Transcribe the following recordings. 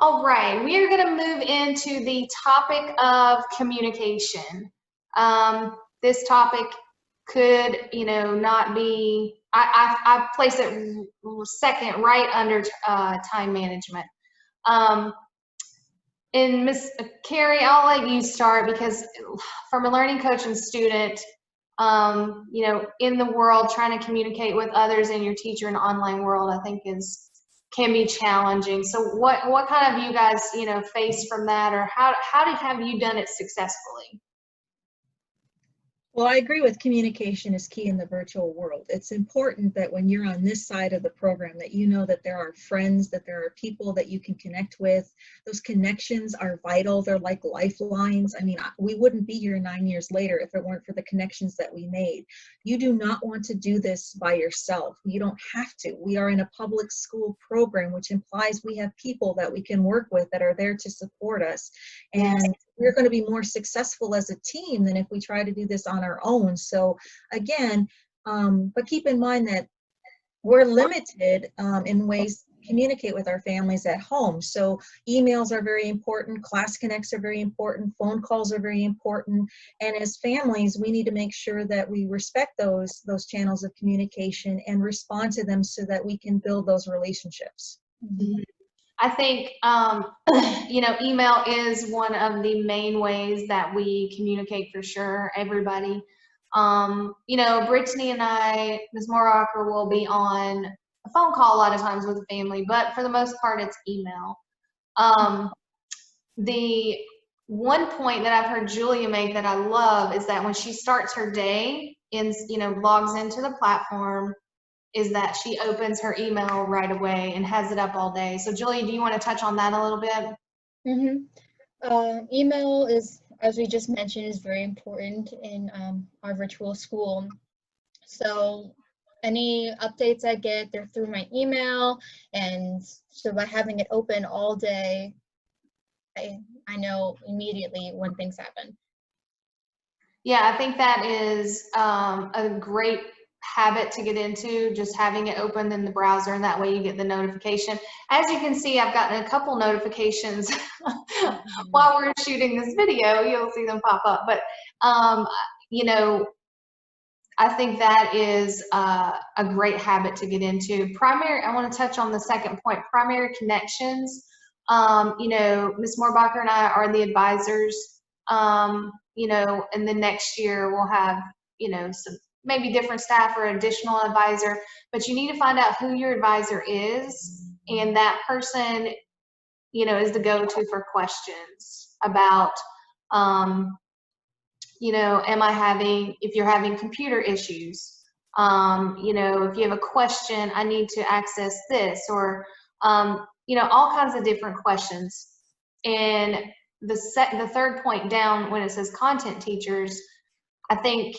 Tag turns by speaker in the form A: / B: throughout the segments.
A: All right, we are going to move into the topic of communication. This topic could, not be, I place it second right under time management. And Miss Carrie, I'll let you start because from a learning coach and student, in the world, trying to communicate with others and your teacher in the online world, I think can be challenging. So what kind of you guys, face from that, or how have you done it successfully?
B: Well, I agree with communication is key in the virtual world. It's important that when you're on this side of the program that you know that there are friends, that there are people that you can connect with. Those connections are vital. They're like lifelines. I mean, we wouldn't be here 9 years later if it weren't for the connections that we made. You do not want to do this by yourself. You don't have to. We are in a public school program, which implies we have people that we can work with that are there to support us. And we're going to be more successful as a team than if we try to do this on our own. So again, but keep in mind that we're limited in ways to communicate with our families at home. So emails are very important, class connects are very important, phone calls are very important. And as families, we need to make sure that we respect those channels of communication and respond to them so that we can build those relationships.
A: Mm-hmm. I think, email is one of the main ways that we communicate for sure, everybody. Brittany and I, Ms. Morrocker, will be on a phone call a lot of times with the family, but for the most part, it's email. The one point that I've heard Julia make that I love is that when she starts her day and, logs into the platform, is that she opens her email right away and has it up all day. So Julia, do you want to touch on that a little bit?
C: Email is, as we just mentioned, is very important in our virtual school. So any updates I get, they're through my email. And so by having it open all day, I know immediately when things happen.
A: Yeah, I think that is a great habit to get into, just having it open in the browser, and that way you get the notification. As you can see, I've gotten a couple notifications while we're shooting this video. You'll see them pop up, but I think that is a great habit to get into. I want to touch on the second point, primary connections. Ms. Moorbacher and I are the advisors, and then next year we'll have, some maybe different staff or additional advisor, but you need to find out who your advisor is, and that person, is the go-to for questions about, if you're having computer issues, if you have a question, I need to access this, or, all kinds of different questions. And the third point down when it says content teachers, I think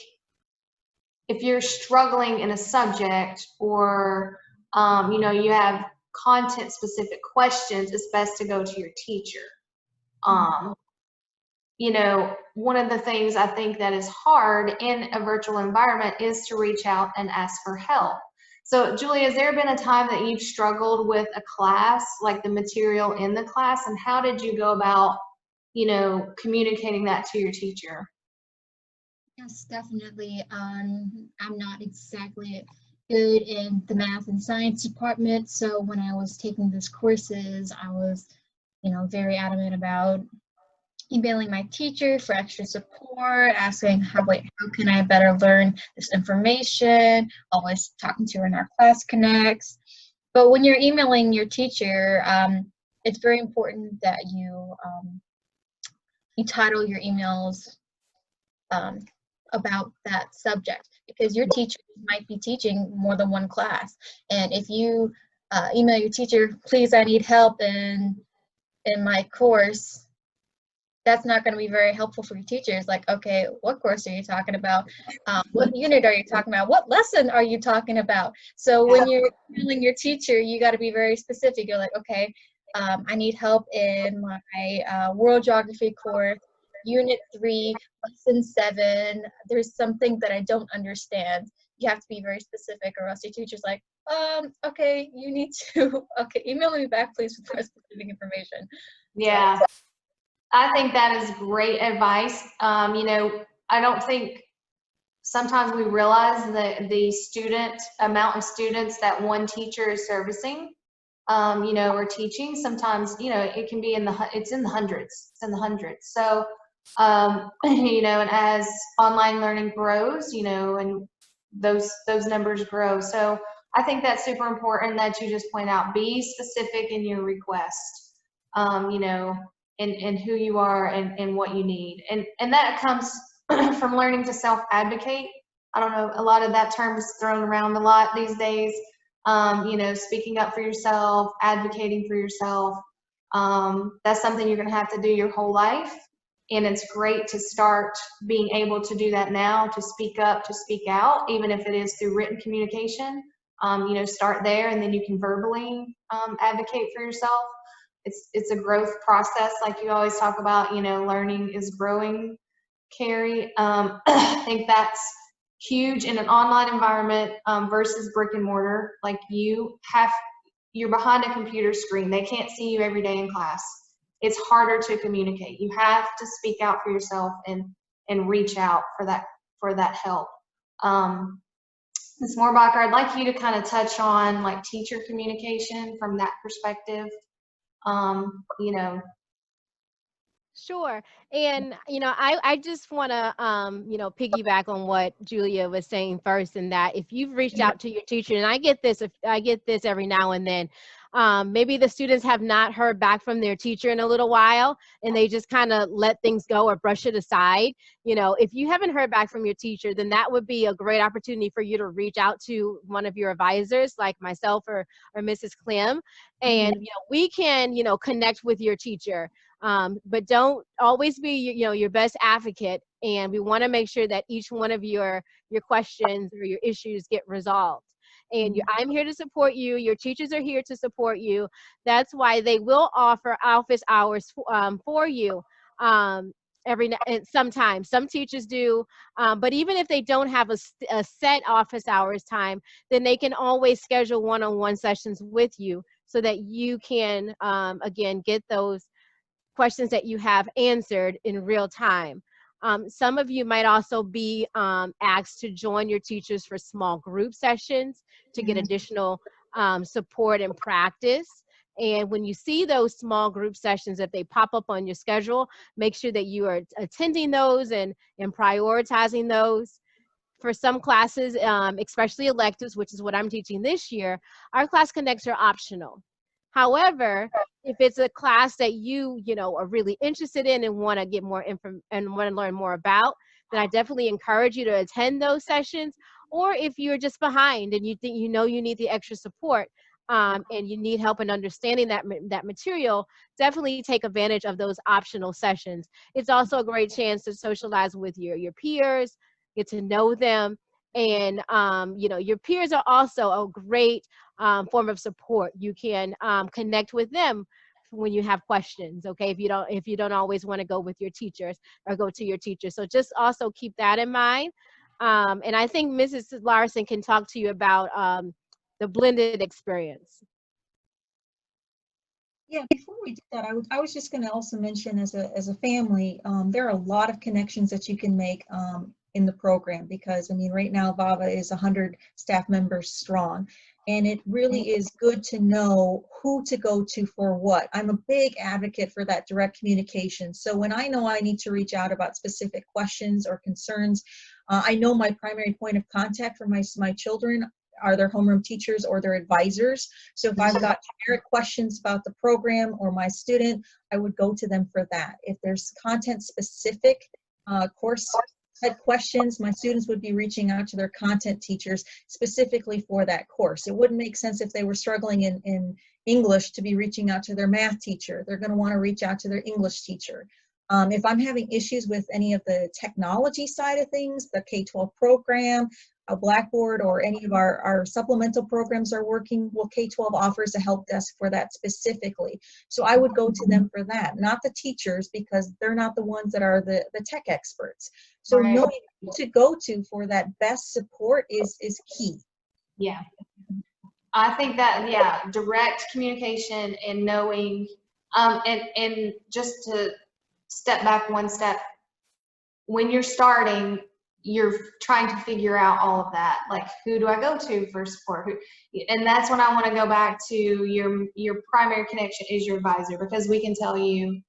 A: if you're struggling in a subject, or you have content specific questions, it's best to go to your teacher. One of the things I think that is hard in a virtual environment is to reach out and ask for help. So Julia, has there been a time that you've struggled with a class, like the material in the class, and how did you go about, communicating that to your teacher?
C: Yes, definitely. I'm not exactly good in the math and science department, so when I was taking these courses, I was, very adamant about emailing my teacher for extra support, asking how can I better learn this information, always talking to her in our class connects. But when you're emailing your teacher, it's very important that you title your emails about that subject, because your teacher might be teaching more than one class. And if you email your teacher, please, I need help in my course, that's not going to be very helpful for your teachers. Like, okay, what course are you talking about? What unit are you talking about? What lesson are you talking about? So when you're emailing your teacher, you got to be very specific. You're like, okay, I need help in my world geography course, Unit 3, Lesson 7. There's something that I don't understand. you have to be very specific, or else your teacher's like, okay, you need to, okay, email me back, please, with more specific information.
A: Yeah, I think that is great advice. You know, I don't think sometimes we realize that the amount of students that one teacher is servicing, you know, or teaching. Sometimes, you know, it can be it's in the hundreds. It's in the hundreds. So, you know, and as online learning grows, you know, and those numbers grow. So I think that's super important that you just point out, be specific in your request, you know, and who you are and what you need. And that comes from learning to self-advocate. I don't know, a lot of that term is thrown around a lot these days. You know, speaking up for yourself, advocating for yourself. That's something you're going to have to do your whole life. And it's great to start being able to do that now, to speak up, to speak out, even if it is through written communication. You know, start there, and then you can verbally advocate for yourself. It's a growth process, like you always talk about. You know, learning is growing, Carrie. I think that's huge in an online environment versus brick and mortar. Like you're behind a computer screen. They can't see you every day in class. It's harder to communicate. You have to speak out for yourself and reach out for that help. Ms. Moorbacher, I'd like you to kind of touch on like teacher communication from that perspective. You know.
D: Sure. And, you know, I just want to, you know, piggyback on what Julia was saying first, and that if you've reached out to your teacher, and I get this every now and then, maybe the students have not heard back from their teacher in a little while, and they just kind of let things go or brush it aside. You know, if you haven't heard back from your teacher, then that would be a great opportunity for you to reach out to one of your advisors, like myself or Mrs. Clem, and, you know, we can, you know, connect with your teacher. But don't always be, you know, your best advocate. And we want to make sure that each one of your questions or your issues get resolved. And I'm here to support you. Your teachers are here to support you. That's why they will offer office hours for you. Sometimes some teachers do, but even if they don't have a set office hours time, then they can always schedule one-on-one sessions with you so that you can, again, get those questions that you have answered in real time. Some of you might also be asked to join your teachers for small group sessions to get additional support and practice. And when you see those small group sessions, if they pop up on your schedule, make sure that you are attending those and prioritizing those. For some classes, especially electives, which is what I'm teaching this year, our class connects are optional. However, if it's a class that you know, are really interested in and want to get more info and want to learn more about, then I definitely encourage you to attend those sessions. Or if you're just behind and you think, you know, you need the extra support and you need help in understanding that material, definitely take advantage of those optional sessions. It's also a great chance to socialize with your peers, get to know them. And, you know, your peers are also a great form of support. You can connect with them when you have questions, okay? If you don't always want to go with your teachers or go to your teachers. So just also keep that in mind. And I think Mrs. Larson can talk to you about the blended experience.
B: Yeah, before we do that, I was just going to also mention as a family, there are a lot of connections that you can make in the program, because I mean, right now VAVA is 100 staff members strong, and it really is good to know who to go to for what. I'm a big advocate for that direct communication. So when I know I need to reach out about specific questions or concerns, I know my primary point of contact for my children are their homeroom teachers or their advisors. So if I've got generic questions about the program or my student, I would go to them for that. If there's content specific course type questions, my students would be reaching out to their content teachers specifically for that course. It wouldn't make sense if they were struggling in English to be reaching out to their math teacher. They're going to want to reach out to their English teacher. If I'm having issues with any of the technology side of things, the K-12 program, a Blackboard, or any of our supplemental programs are working, well, K-12 offers a help desk for that specifically. So I would go to them for that, not the teachers, because they're not the ones that are the tech experts. So
A: Right.
B: knowing who to go to for that best support is key.
A: Yeah. I think that, yeah, direct communication and knowing, and just to step back one step, when you're starting, you're trying to figure out all of that. Like, who do I go to for support? And that's when I want to go back to your primary connection is your advisor, because we can tell you,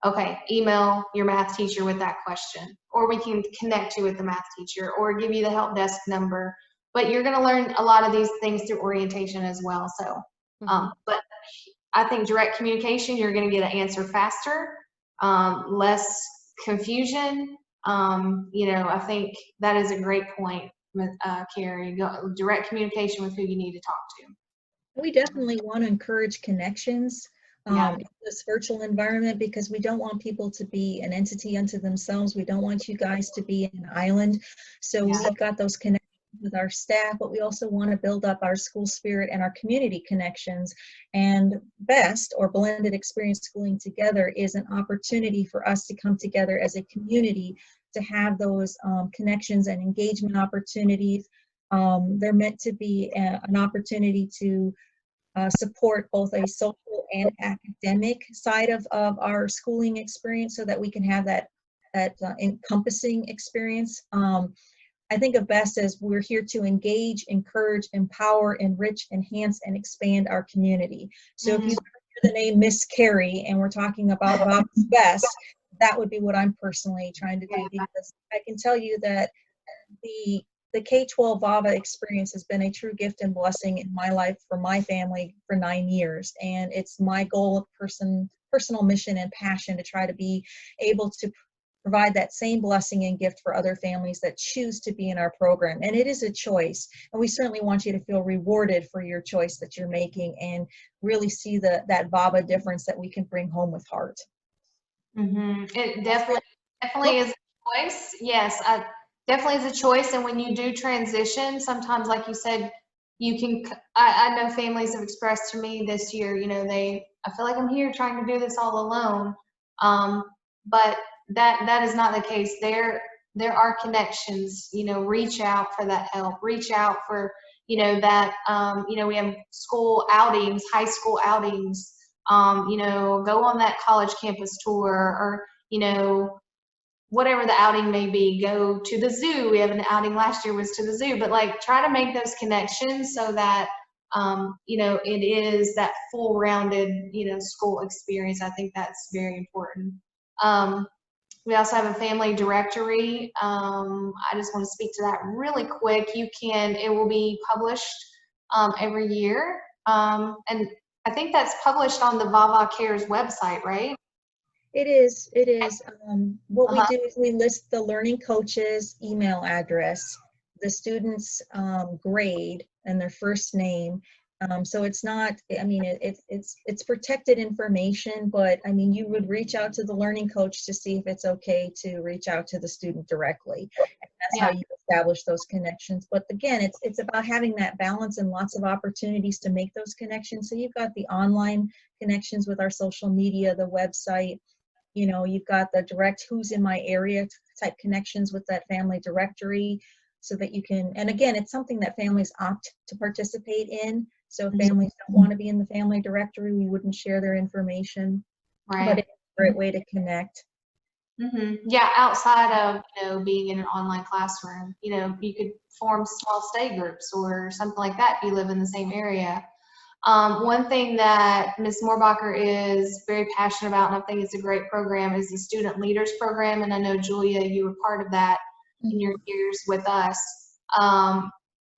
A: okay, email your math teacher with that question, or we can connect you with the math teacher, or give you the help desk number. But you're going to learn a lot of these things through orientation as well. So, but I think direct communication, you're going to get an answer faster, less confusion. I think that is a great point, Carrie. Direct communication with who you need to talk to.
B: We definitely want to encourage connections
A: Yeah.
B: in this virtual environment, because we don't want people to be an entity unto themselves. We don't want you guys to be an island. So
A: Yeah.
B: we've got those connections with our staff, but we also want to build up our school spirit and our community connections. And BEST, or Blended Experience Schooling Together, is an opportunity for us to come together as a community to have those connections and engagement opportunities. They're meant to be an opportunity to support both a social and academic side of our schooling experience, so that we can have that encompassing experience. I think of BEST as we're here to engage, encourage, empower, enrich, enhance, and expand our community. So if you hear the name Miss Carrie and we're talking about VAVA's BEST, that would be what I'm personally trying to do, because I can tell you that the K-12 VAVA experience has been a true gift and blessing in my life, for my family, for 9 years. And it's my goal, personal mission and passion, to try to be able to provide that same blessing and gift for other families that choose to be in our program. And it is a choice. And we certainly want you to feel rewarded for your choice that you're making, and really see that VAVA difference that we can bring home with heart.
A: It definitely is a choice. Yes, definitely is a choice. And when you do transition, sometimes, like you said, you can, I know families have expressed to me this year, I feel like I'm here trying to do this all alone. But that is not the case. There are connections, reach out for that help, reach out for, that, we have school outings, high school outings, go on that college campus tour, or, whatever the outing may be, go to the zoo. We have an outing last year was to the zoo, but like, try to make those connections so that, it is that full rounded, school experience. I think that's very important. We also have a family directory. I just want to speak to that really quick. It will be published every year. And I think that's published on the VAVA Cares website, right?
B: It is. What we do is we list the learning coach's email address, the student's grade, and their first name. So it's not, it's protected information, but you would reach out to the learning coach to see if it's okay to reach out to the student directly. And that's how you establish those connections. But again, it's about having that balance and lots of opportunities to make those connections. So you've got the online connections with our social media, the website. You've got the direct who's in my area type connections with that family directory, so that you can, and again, it's something that families opt to participate in. So if families don't want to be in the family directory, we wouldn't share their information.
A: Right.
B: But it's a great way to connect.
A: Yeah, outside of, being in an online classroom, you could form small study groups or something like that if you live in the same area. One thing that Ms. Moorbacher is very passionate about, and I think it's a great program, is the Student Leaders Program. And I know, Julia, you were part of that in your years with us.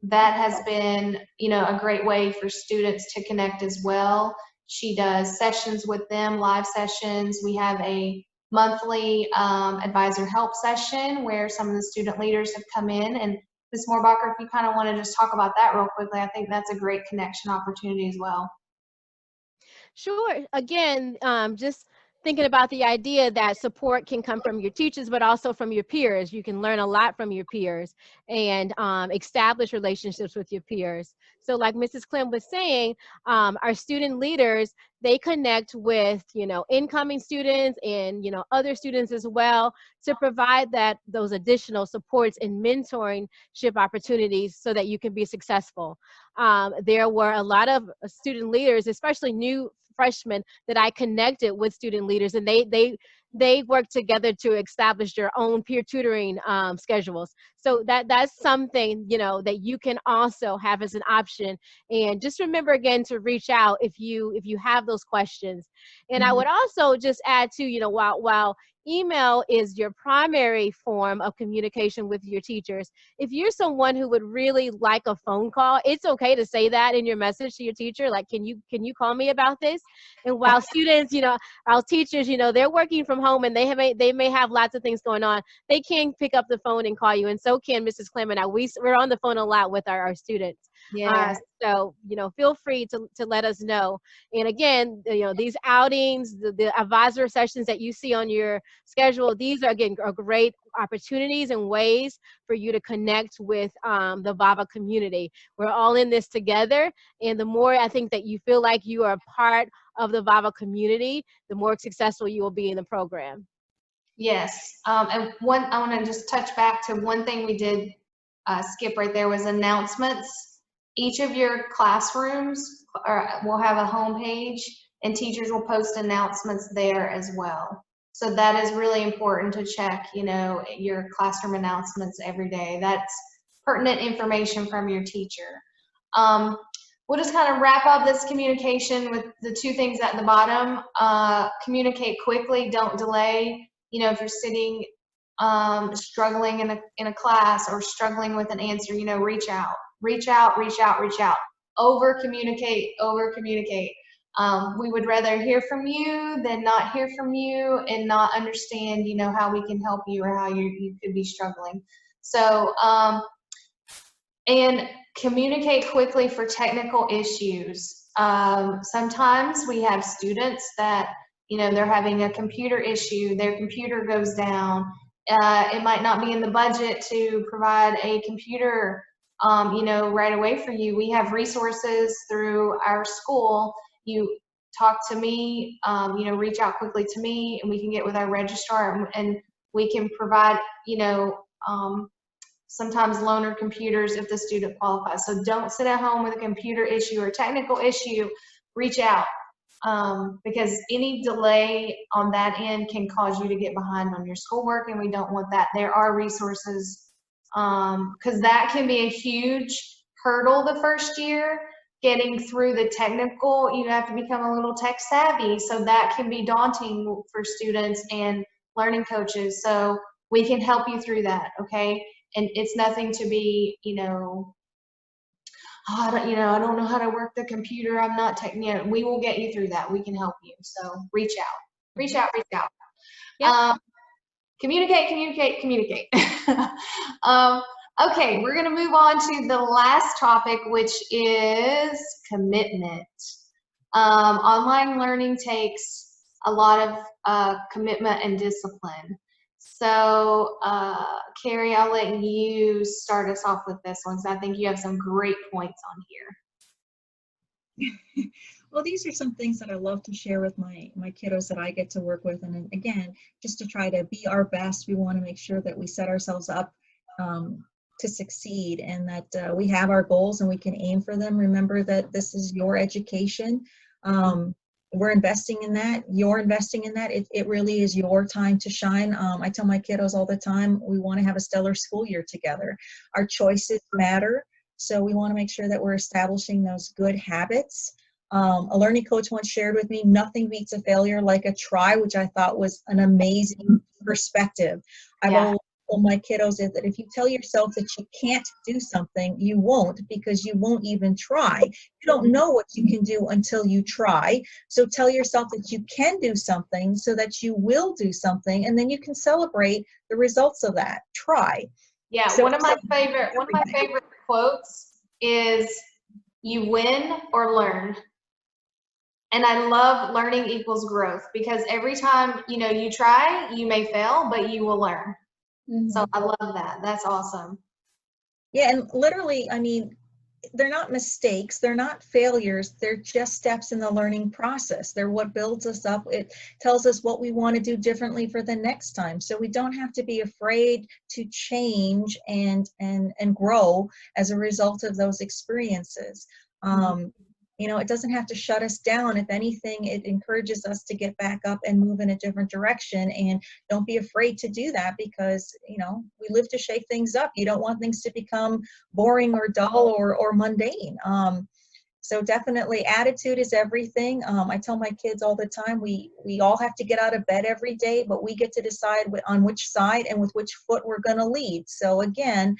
A: That has been, a great way for students to connect as well. She does sessions with them, live sessions. We have a monthly advisor help session where some of the student leaders have come in. And Ms. Moorbacher, if you kind of want to just talk about that real quickly, I think that's a great connection opportunity as well.
D: Sure. Again, just thinking about the idea that support can come from your teachers, but also from your peers. You can learn a lot from your peers and establish relationships with your peers. So like Mrs. Clem was saying, our student leaders, they connect with, you know, incoming students and, you know, other students as well to provide those additional supports and mentorship opportunities so that you can be successful. There were a lot of student leaders, especially new freshmen, that I connected with student leaders, and they work together to establish their own peer tutoring schedules. So that's something, you know, that you can also have as an option. And just remember again to reach out if you have those questions. And I would also just add to, you know, while email is your primary form of communication with your teachers, if you're someone who would really like a phone call, it's okay to say that in your message to your teacher, like, can you call me about this? And while students, you know, our teachers, you know, they're working from home and they may have lots of things going on, they can pick up the phone and call you, and so can Mrs. Clem and I. We're on the phone a lot with our students.
A: Yes.
D: So, you know, feel free to let us know. And again, you know, these outings, the advisor sessions that you see on your schedule, these are, again, are great opportunities and ways for you to connect with the VAVA community. We're all in this together, and the more I think that you feel like you are a part of the VAVA community, the more successful you will be in the program.
A: Yes. And I want to just touch back to one thing we did skip right there was announcements. Each of your classrooms will have a homepage, and teachers will post announcements there as well. So that is really important to check, you know, your classroom announcements every day. That's pertinent information from your teacher. We'll just kind of wrap up this communication with the two things at the bottom. Communicate quickly, don't delay. You know, if you're sitting struggling in a class or struggling with an answer, you know, reach out. Over communicate. We would rather hear from you than not hear from you and not understand, you know, how we can help you or how you could be struggling. So, and communicate quickly for technical issues. Sometimes we have students that, you know, they're having a computer issue, their computer goes down. It might not be in the budget to provide a computer, you know, right away for you. We have resources through our school. You talk to me, you know, reach out quickly to me, and we can get with our registrar, and we can provide, you know, sometimes loaner computers if the student qualifies. So don't sit at home with a computer issue or technical issue, reach out. Because any delay on that end can cause you to get behind on your schoolwork, and we don't want that. There are resources, because that can be a huge hurdle the first year, getting through the technical. You have to become a little tech savvy, so that can be daunting for students and learning coaches. So we can help you through that, okay? And it's nothing to be, you know, oh, I don't know how to work the computer. I'm not tech. You know, we will get you through that. We can help you. So reach out.
D: Yep.
A: Communicate. Okay, we're going to move on to the last topic, which is commitment. Online learning takes a lot of commitment and discipline. So, Carrie, I'll let you start us off with this one, because I think you have some great points on here.
B: Well, these are some things that I love to share with my kiddos that I get to work with. And again, just to try to be our best, we want to make sure that we set ourselves up to succeed, and that we have our goals and we can aim for them. Remember that this is your education. We're investing in that. You're investing in that. It really is your time to shine. I tell my kiddos all the time, we want to have a stellar school year together. Our choices matter. So we want to make sure that we're establishing those good habits. A learning coach once shared with me, nothing beats a failure like a try, which I thought was an amazing perspective. I've always told my kiddos that if you tell yourself that you can't do something, you won't, because you won't even try. You don't know what you can do until you try. So tell yourself that you can do something so that you will do something, and then you can celebrate the results of that. Try.
A: Yeah,
B: So
A: one of my favorite quotes is, "You win or learn." And I love learning equals growth, because every time, you know, you try, you may fail, but you will learn. So I love that. That's awesome.
B: Yeah, and literally, I mean, they're not mistakes, they're not failures, they're just steps in the learning process. They're what builds us up. It tells us what we want to do differently for the next time. So we don't have to be afraid to change and grow as a result of those experiences. You know, it doesn't have to shut us down. If anything, it encourages us to get back up and move in a different direction. And don't be afraid to do that, because, you know, we live to shake things up. You don't want things to become boring or dull or mundane. So definitely attitude is everything. I tell my kids all the time, we all have to get out of bed every day, but we get to decide on which side and with which foot we're going to lead. So again,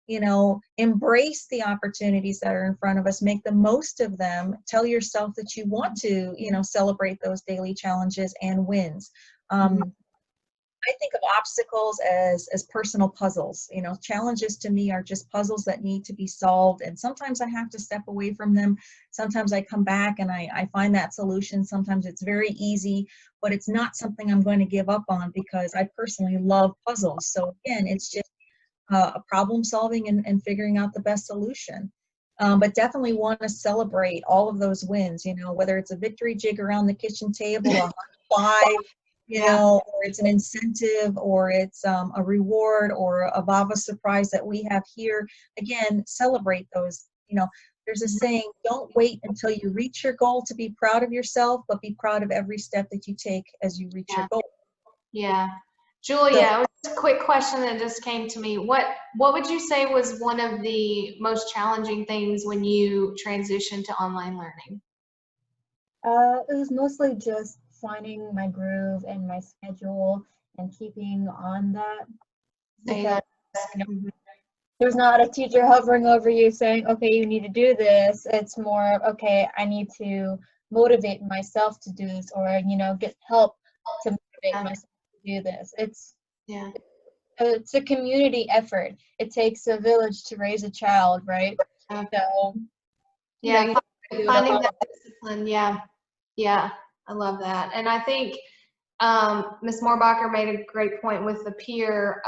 B: you know, embrace the opportunities that are in front of us, make the most of them. Tell yourself that you want to, you know, celebrate those daily challenges and wins. I think of obstacles as personal puzzles. You know, challenges to me are just puzzles that need to be solved. And sometimes I have to step away from them. Sometimes I come back and I find that solution. Sometimes it's very easy, but it's not something I'm going to give up on, because I personally love puzzles. So again, it's just a problem solving and figuring out the best solution. But definitely want to celebrate all of those wins, you know, whether it's a victory jig around the kitchen table, a high five, you know, or it's an incentive, or it's a reward, or a VAVA surprise that we have here. Again, celebrate those. You know, there's a saying, don't wait until you reach your goal to be proud of yourself, but be proud of every step that you take as you reach your goal.
A: Yeah. Julia, a quick question that just came to me. What would you say was one of the most challenging things when you transitioned to online learning?
C: It was mostly just finding my groove and my schedule and keeping on that. Because there's not a teacher hovering over you saying, okay, you need to do this. It's more of, okay, I need to motivate myself to do this, or, you know, get help to motivate myself to do this. It's a community effort. It takes a village to raise a child, right? So,
A: yeah, finding that discipline. Yeah, I love that. And I think Ms. Moorbacher made a great point with the peer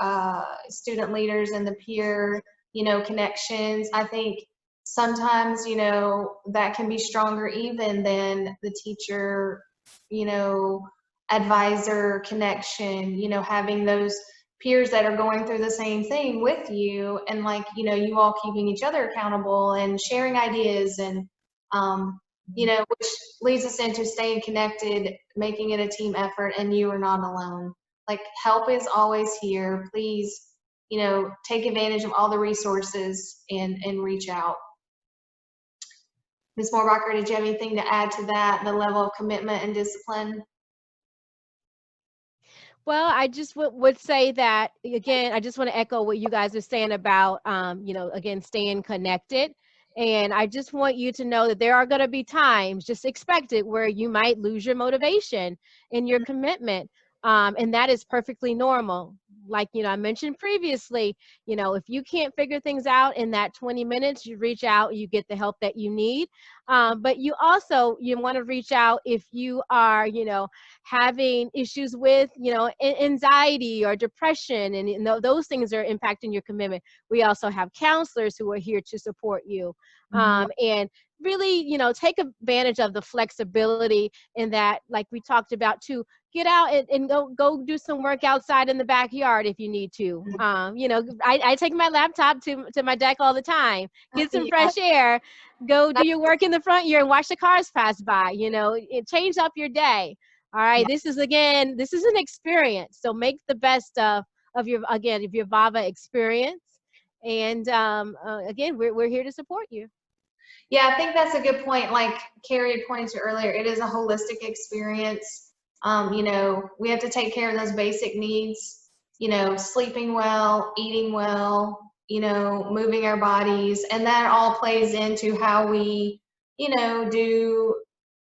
A: student leaders and the peer, you know, connections. I think sometimes, you know, that can be stronger even than the teacher, you know, advisor connection, you know, having those peers that are going through the same thing with you, and like, you know, you all keeping each other accountable and sharing ideas, and you know, which leads us into staying connected, making it a team effort, and you are not alone. Like, help is always here. Please, you know, take advantage of all the resources and reach out. Ms. Moorbacher, did you have anything to add to that, the level of commitment and discipline?
D: Well, I just would say that, again, I just want to echo what you guys are saying about, you know, again, staying connected. And I just want you to know that there are going to be times, just expect it, where you might lose your motivation and your commitment. And that is perfectly normal. Like, you know, I mentioned previously, you know, if you can't figure things out in that 20 minutes, you reach out, you get the help that you need. But you want to reach out if you are, you know, having issues with, you know, anxiety or depression, and you know, those things are impacting your commitment. We also have counselors who are here to support you. And really, you know, take advantage of the flexibility in that, like we talked about too. Get out and go do some work outside in the backyard if you need to. You know, I take my laptop to my deck all the time. Get some fresh air. Go do your work in the front yard and watch the cars pass by. You know, it change up your day. All right. This is an experience. So make the best of your VAVA experience. And again, we're here to support you.
A: Yeah, I think that's a good point. Like Carrie had pointed to earlier, it is a holistic experience. You know, we have to take care of those basic needs, you know, sleeping well, eating well, you know, moving our bodies, and that all plays into how we, you know, do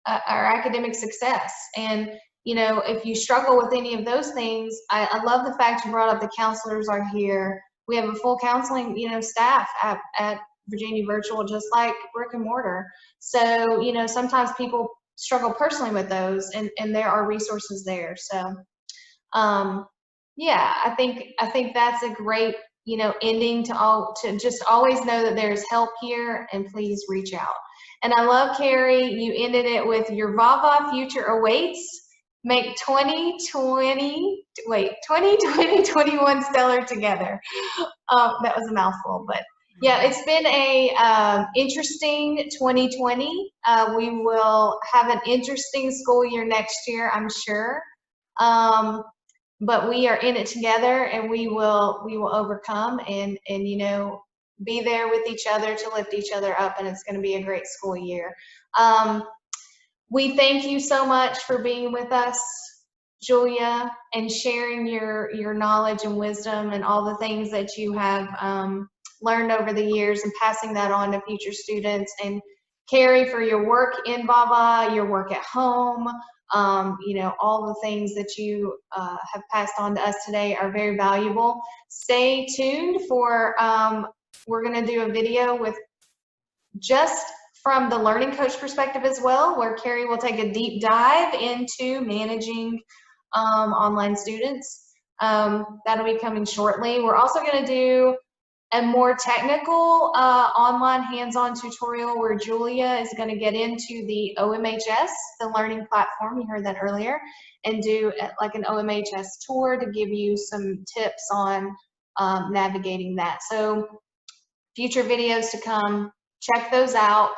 A: our academic success. And, you know, if you struggle with any of those things, I love the fact you brought up the counselors are here. We have a full counseling, you know, staff at Virginia Virtual, just like brick and mortar. So, you know, sometimes people struggle personally with those, and there are resources there. So yeah, I think that's a great, you know, ending to just always know that there's help here, and please reach out. And I love, Carrie, you ended it with your VAVA future awaits. Make 2020, 21 stellar together. That was a mouthful, but yeah, it's been a interesting 2020. We will have an interesting school year next year, I'm sure. But we are in it together, and we will overcome, and you know, be there with each other to lift each other up, and it's going to be a great school year. We thank you so much for being with us, Julia, and sharing your knowledge and wisdom and all the things that you have learned over the years, and passing that on to future students. And Carrie, for your work in VAVA, your work at home, you know, all the things that you have passed on to us today are very valuable. Stay tuned for, we're going to do a video with just from the learning coach perspective as well, where Carrie will take a deep dive into managing online students. That'll be coming shortly. We're also going to do a more technical online hands-on tutorial where Julia is going to get into the OMHS, the learning platform, you heard that earlier, and do like an OMHS tour to give you some tips on navigating that. So future videos to come, check those out.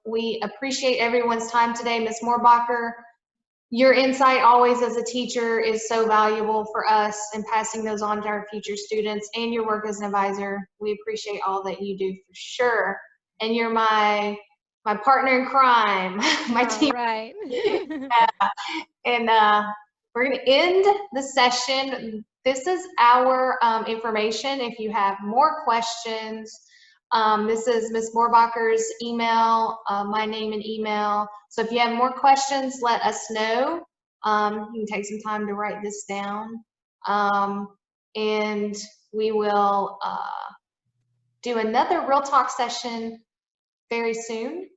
A: We appreciate everyone's time today. Ms. Moorbacher, your insight always as a teacher is so valuable for us, and passing those on to our future students, and your work as an advisor. We appreciate all that you do for sure. And you're my partner in crime, my team.
D: Right.
A: And we're going to end the session. This is our information. If you have more questions, this is Ms. Moorbacher's email, my name and email. So if you have more questions, let us know. You can take some time to write this down. And we will do another Real Talk session very soon.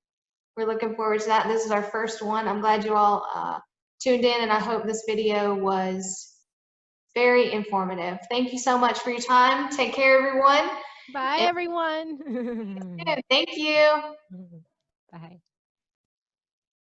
A: We're looking forward to that. This is our first one. I'm glad you all tuned in, and I hope this video was very informative. Thank you so much for your time. Take care, everyone.
D: Bye, everyone.
A: Thank you.